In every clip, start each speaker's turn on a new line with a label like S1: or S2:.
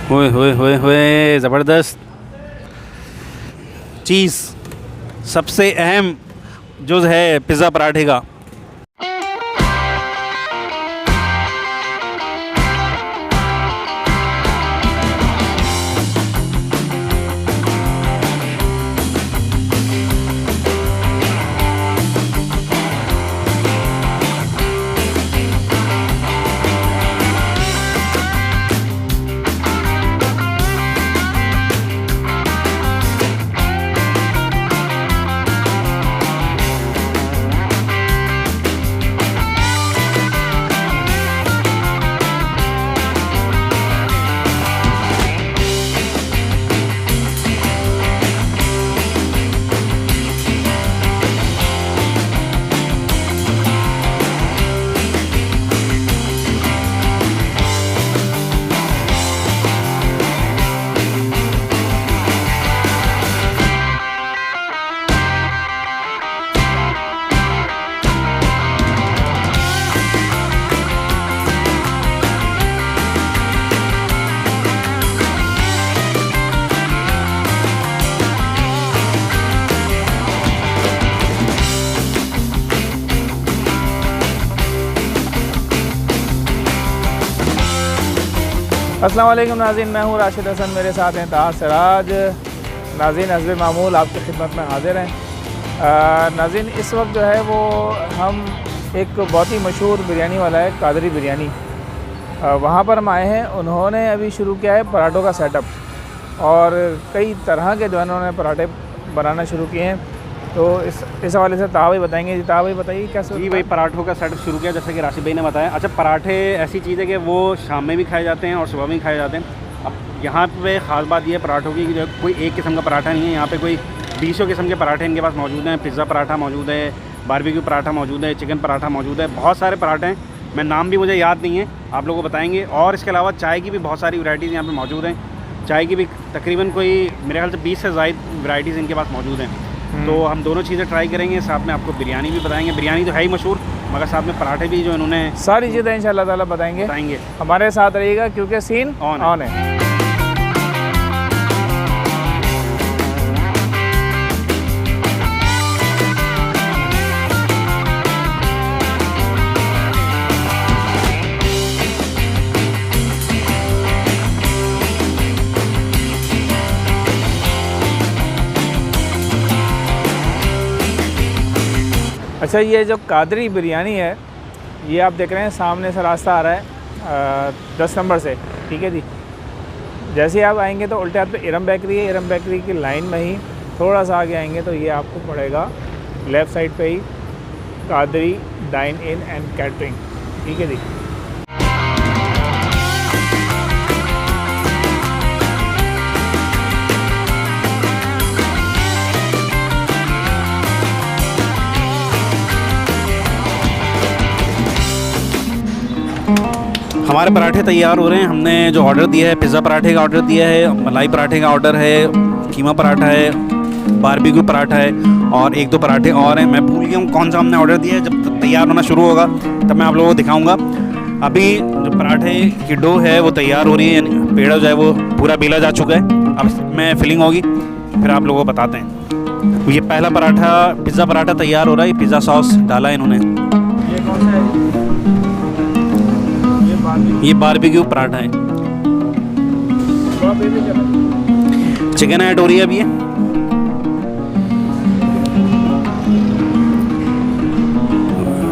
S1: होए होए होए होए ज़बरदस्त चीज़, सबसे अहम जुज़ है पिज़्ज़ा पराठे का।
S2: अस्सलाम वालेकुम नाज़रीन, मैं हूँ राशिद हसन, मेरे साथ हैं ताज सिराज। नाज़रीन हस्ब मामूल आपकी खिदमत में हाजिर हैं। नाज़रीन इस वक्त जो है वो हम एक बहुत ही मशहूर बिरयानी वाला है कादरी बिरयानी, वहाँ पर हम आए हैं। उन्होंने अभी शुरू किया है पराठों का सेटअप और कई तरह के जो है उन्होंने पराठे बनाना शुरू किए हैं। तो इस हवाले से ताहा भाई बताएंगे। जी ताहा भाई बताइए कैसे।
S1: जी भाई, पराठों का सेटअप शुरू किया जैसे कि राशिद भाई ने बताया। अच्छा, पराठे ऐसी चीज़ है कि वो शाम में भी खाए जाते हैं और सुबह में खाए जाते हैं। अब यहाँ पे ख़ास बात ये है पराठों की कि जो कोई एक किस्म का पराठा नहीं है, यहाँ पे कोई 20 किस्म के पराठे इनके पास मौजूद हैं। पिज़्ज़ा पराठा मौजूद है, बारबेक्यू पराठा मौजूद है, चिकन पराठा मौजूद है, बहुत सारे पराठे हैं। मैं नाम भी मुझे याद नहीं है, आप लोगों को बताएँगे। और इसके अलावा चाय की भी बहुत सारी वैराइटीज़ यहाँ पर मौजूद हैं। चाय की भी तकरीबन कोई मेरे ख्याल से 20 से ज़ायद वैराइटीज़ इनके पास मौजूद हैं। तो हम दोनों चीज़ें ट्राई करेंगे, साथ में आपको बिरयानी भी बताएंगे। बिरयानी तो है ही मशहूर, मगर साथ में पराठे भी जो इन्होंने
S2: सारी चीज़ें इंशाअल्लाह ताला बताएंगे। हमारे साथ रहिएगा क्योंकि सीन ऑन है। अच्छा, ये जो कादरी बिरयानी है ये आप देख रहे हैं सामने से रास्ता आ रहा है 10 नंबर से, ठीक है जी। जैसे ही आप आएंगे तो उल्टे हाथ पे इरम बेकरी है। इरम बेकरी की लाइन में ही थोड़ा सा आगे आएंगे तो ये आपको पड़ेगा लेफ़्ट साइड पे ही Qadri dine in and catering, ठीक है जी।
S1: हमारे पराठे तैयार हो रहे हैं। हमने जो ऑर्डर दिया है, पिज़्ज़ा पराठे का ऑर्डर दिया है, मलाई पराठे का ऑर्डर है, कीमा पराठा है, बारबेक्यू पराठा है और 1-2 पराठे और हैं। मैं भूल गया हूँ कौन सा हमने ऑर्डर दिया है। जब तैयार होना शुरू होगा तब मैं आप लोगों को दिखाऊंगा। अभी जो पराठे की डो है वो तैयार हो रही है, पेड़ा जो है वो पूरा बेला जा चुका है। अब इसमें फिलिंग होगी, फिर आप लोगों को बताते हैं। ये पहला पराठा, पिज़्ज़ा पराठा तैयार हो रहा है। पिज़्ज़ा सॉस डाला है इन्होंने।
S2: ये कौन सा है?
S1: ये बारबेक्यू पराठा है। चिकन ऐड हो रही है अभी।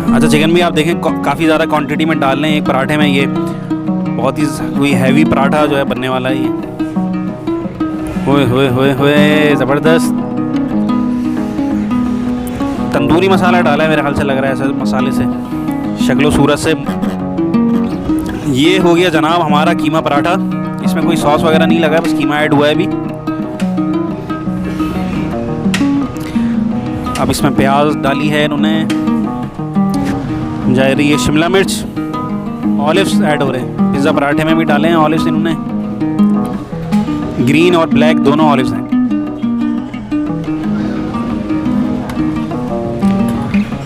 S1: अच्छा, चिकन भी आप देखें काफ़ी ज़्यादा क्वांटिटी में डाल रहे हैं एक पराठे में। ये बहुत ही कोई हैवी पराठा जो है बनने वाला है ये। होए होए होए होए ज़बरदस्त तंदूरी मसाला डाला है मेरे ख्याल से, लग रहा है ऐसे मसाले से, शक्लो सूरत से। ये हो गया जनाब हमारा कीमा पराठा। इसमें कोई सॉस वगैरह नहीं लगा है, बस कीमा ऐड हुआ है अभी। अब इसमें प्याज डाली है इन्होंने, जा रही है शिमला मिर्च, ऑलिव्स ऐड हो रहे हैं। पिज़्ज़ा पराठे में भी डाले हैं ऑलिव्स इन्होंने, ग्रीन और ब्लैक दोनों ऑलिव्स हैं।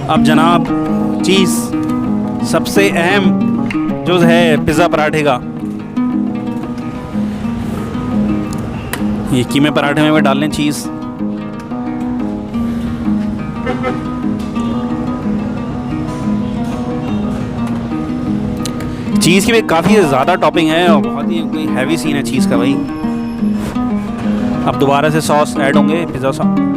S1: अब जनाब चीज़, सबसे अहम जुज़ है पिज़्ज़ा पराठे का, ये कीमे पराठे में भी डाल लें चीज़। चीज़ की भी काफ़ी ज़्यादा टॉपिंग है और बहुत ही कोई हैवी सीन है चीज़ का भाई। अब दोबारा से सॉस ऐड होंगे, पिज़्ज़ा सॉस।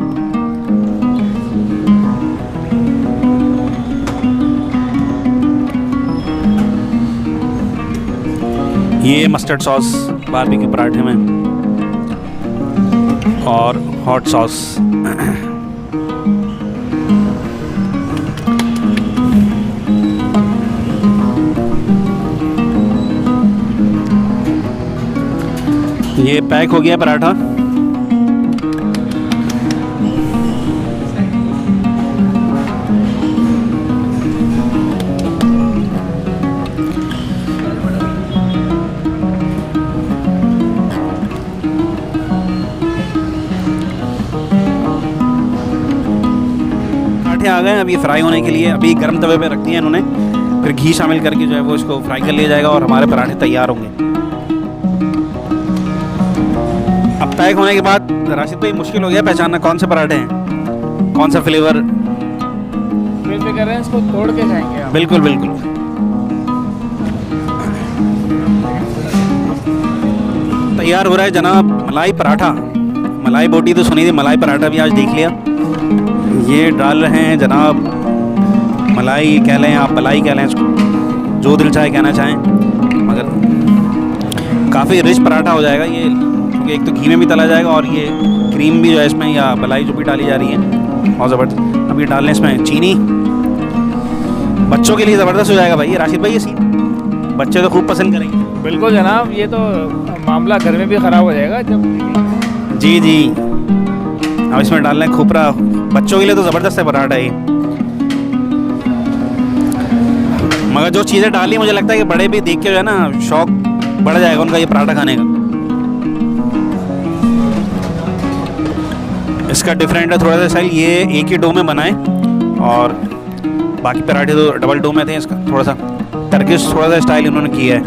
S1: ये मस्टर्ड सॉस बारबेक्यू पराठे में और हॉट सॉस। ये पैक हो गया पराठा। पराठे आ गए, अभी फ्राई होने के लिए अभी गर्म तवे पे रख दिए इन्होंने, फिर घी शामिल करके जो है वो इसको फ्राई कर लिया जाएगा और हमारे पराठे तैयार होंगे। अब पैक होने के बाद राशिद भाई मुश्किल हो गया पहचानना कौन से पराठे हैं, कौन सा फ्लेवर।
S2: फिर कर रहे हैं इसको तोड़ के खाएंगे आप।
S1: बिल्कुल बिल्कुल। तैयार हो रहा है जनाब मलाई पराठा। मलाई बोटी तो सुनी थी, मलाई पराठा भी आज देख लिया। ये डाल रहे हैं जनाब मलाई कह लें आप, मलाई कह लें इसको, जो दिल चाहे कहना चाहें, मगर काफ़ी रिच पराठा हो जाएगा ये, क्योंकि एक तो घी में भी तला जाएगा और ये क्रीम भी जो है इसमें या मलाई जो भी डाली जा रही है बहुत ज़बरदस्त। अब ये डाल लें इसमें चीनी। बच्चों के लिए ज़बरदस्त हो जाएगा भाई ये राशिद भाई, ये सीन बच्चे तो खूब पसंद करेंगे।
S2: बिल्कुल जनाब, ये तो मामला घर में भी ख़राब हो जाएगा जब।
S1: जी जी। अब इसमें डाल लें खोपरा। बच्चों के लिए तो ज़बरदस्त है पराठा ये, मगर जो चीज़ें डाली मुझे लगता है कि बड़े भी देख के जो है ना शौक बढ़ जाएगा उनका ये पराठा खाने का। इसका डिफरेंट है थोड़ा सा स्टाइल, ये एक ही डो में बनाए और बाकी पराठे तो डबल डो में थे। इसका थोड़ा सा टर्किश थोड़ा सा स्टाइल इन्होंने किया है,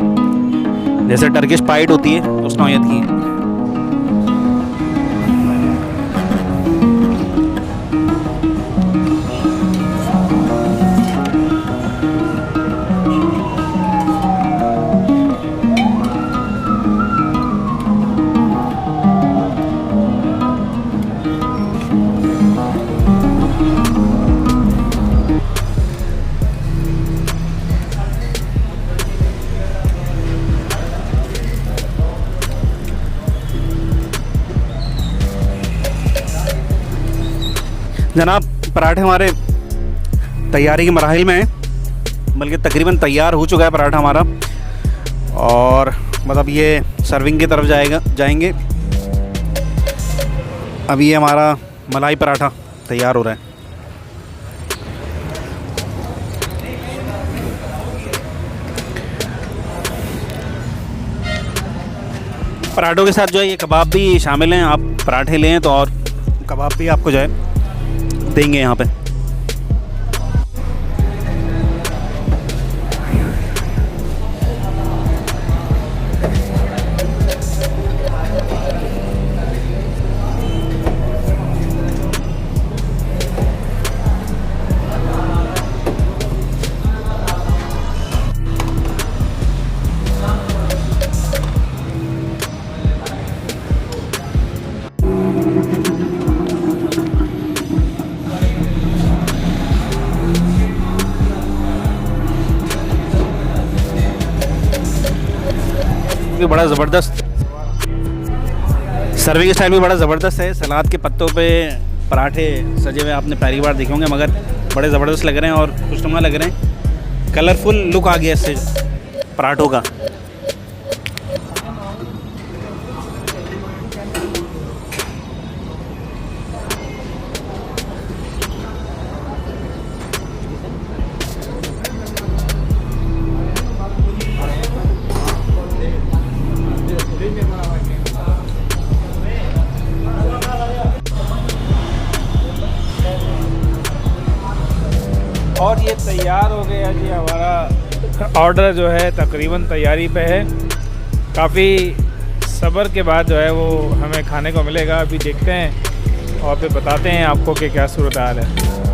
S1: जैसे टर्किश पाइट होती है उस नौयत की। जनाब पराठे हमारे तैयारी के मराहिल में हैं, बल्कि तकरीबन तैयार हो चुका है पराठा हमारा, और मतलब ये सर्विंग की तरफ जाएंगे। अभी ये हमारा मलाई पराठा तैयार हो रहा है। पराठों के साथ जो है ये कबाब भी शामिल हैं, आप पराठे लें तो और कबाब भी आपको जो है देंगे यहाँ पे। भी बड़ा ज़बरदस्त सर्विंग स्टाइल भी बड़ा ज़बरदस्त है। सलाद के पत्तों पे पराठे सजे हुए आपने पहली बार देखे होंगे, मगर बड़े ज़बरदस्त लग रहे हैं और खुशनुमा लग रहे हैं। कलरफुल लुक आ गया इससे पराठों का।
S2: और ये तैयार हो गया जी, हमारा ऑर्डर जो है तकरीबन तैयारी पे है। काफ़ी सब्र के बाद जो है वो हमें खाने को मिलेगा। अभी देखते हैं और फिर बताते हैं आपको कि क्या सूरत हाल है।